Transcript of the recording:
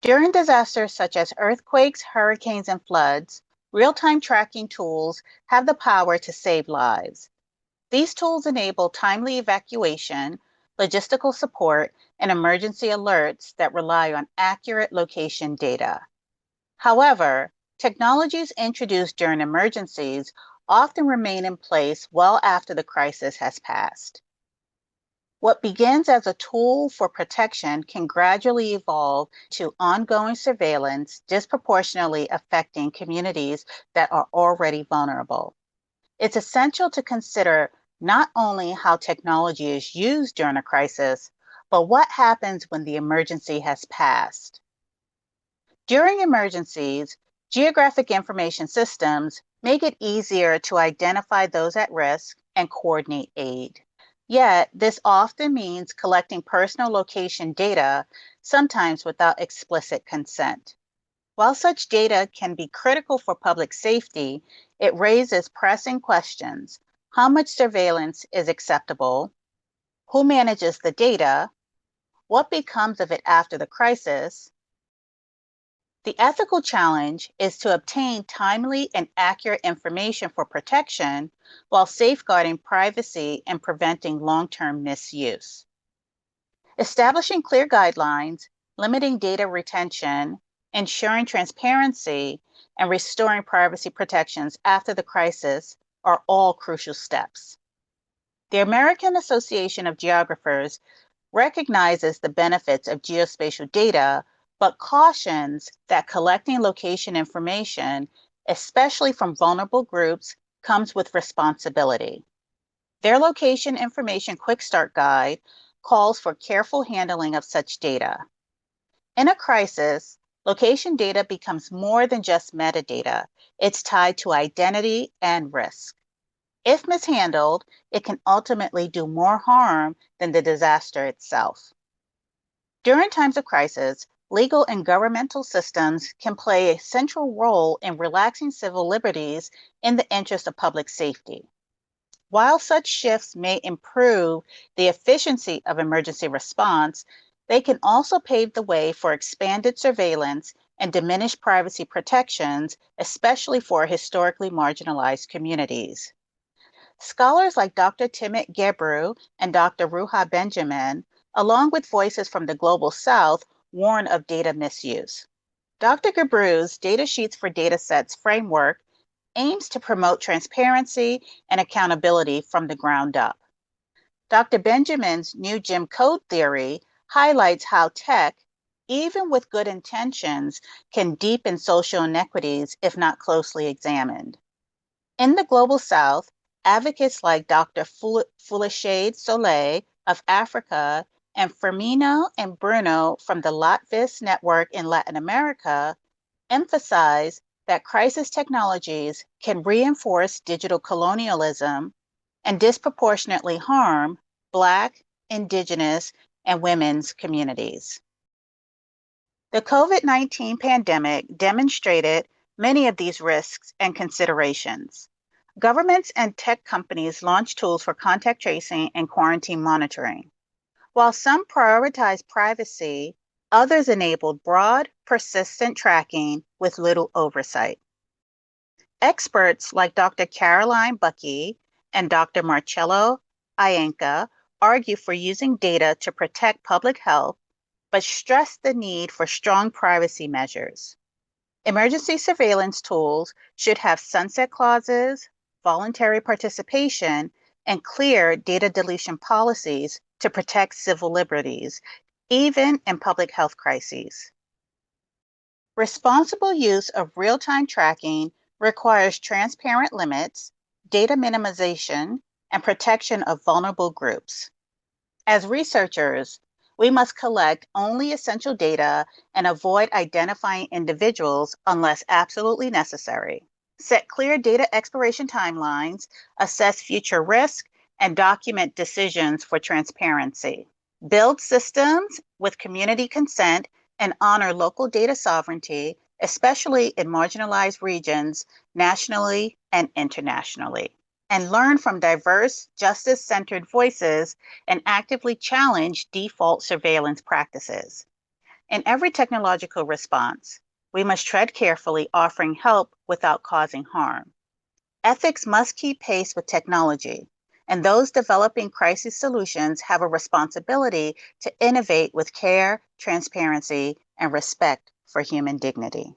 During disasters such as earthquakes, hurricanes, and floods, real-time tracking tools have the power to save lives. These tools enable timely evacuation, logistical support, and emergency alerts that rely on accurate location data. However, technologies introduced during emergencies often remain in place well after the crisis has passed. What begins as a tool for protection can gradually evolve to ongoing surveillance, disproportionately affecting communities that are already vulnerable. It's essential to consider not only how technology is used during a crisis, but what happens when the emergency has passed. During emergencies, geographic information systems make it easier to identify those at risk and coordinate aid. Yet, this often means collecting personal location data, sometimes without explicit consent. While such data can be critical for public safety, it raises pressing questions. How much surveillance is acceptable? Who manages the data? What becomes of it after the crisis? The ethical challenge is to obtain timely and accurate information for protection while safeguarding privacy and preventing long-term misuse. Establishing clear guidelines, limiting data retention, ensuring transparency, and restoring privacy protections after the crisis are all crucial steps. The American Association of Geographers recognizes the benefits of geospatial data, but cautions that collecting location information, especially from vulnerable groups, comes with responsibility. Their Location Information Quick Start Guide calls for careful handling of such data. In a crisis, location data becomes more than just metadata. It's tied to identity and risk. If mishandled, it can ultimately do more harm than the disaster itself. During times of crisis, legal and governmental systems can play a central role in relaxing civil liberties in the interest of public safety. While such shifts may improve the efficiency of emergency response, they can also pave the way for expanded surveillance and diminished privacy protections, especially for historically marginalized communities. Scholars like Dr. Timit Gebru and Dr. Ruha Benjamin, along with voices from the Global South, warn of data misuse. Dr. Gebru's Data Sheets for Datasets framework aims to promote transparency and accountability from the ground up. Dr. Benjamin's New Jim Code theory highlights how tech, even with good intentions, can deepen social inequities if not closely examined. In the Global South, advocates like Dr. Foolashade Soleil of Africa and Firmino and Bruno from the Latvis Network in Latin America emphasize that crisis technologies can reinforce digital colonialism and disproportionately harm Black, Indigenous, and women's communities. The COVID-19 pandemic demonstrated many of these risks and considerations. Governments and tech companies launched tools for contact tracing and quarantine monitoring. While some prioritized privacy, others enabled broad, persistent tracking with little oversight. Experts like Dr. Caroline Buckey and Dr. Marcello Ianca argue for using data to protect public health, but stress the need for strong privacy measures. Emergency surveillance tools should have sunset clauses, voluntary participation, and clear data deletion policies to protect civil liberties, even in public health crises. Responsible use of real-time tracking requires transparent limits, data minimization, and protection of vulnerable groups. As researchers, we must collect only essential data and avoid identifying individuals unless absolutely necessary. Set clear data expiration timelines, assess future risk, and document decisions for transparency. Build systems with community consent and honor local data sovereignty, especially in marginalized regions, nationally and internationally. And learn from diverse, justice-centered voices and actively challenge default surveillance practices. In every technological response, we must tread carefully, offering help without causing harm. Ethics must keep pace with technology, and those developing crisis solutions have a responsibility to innovate with care, transparency, and respect for human dignity.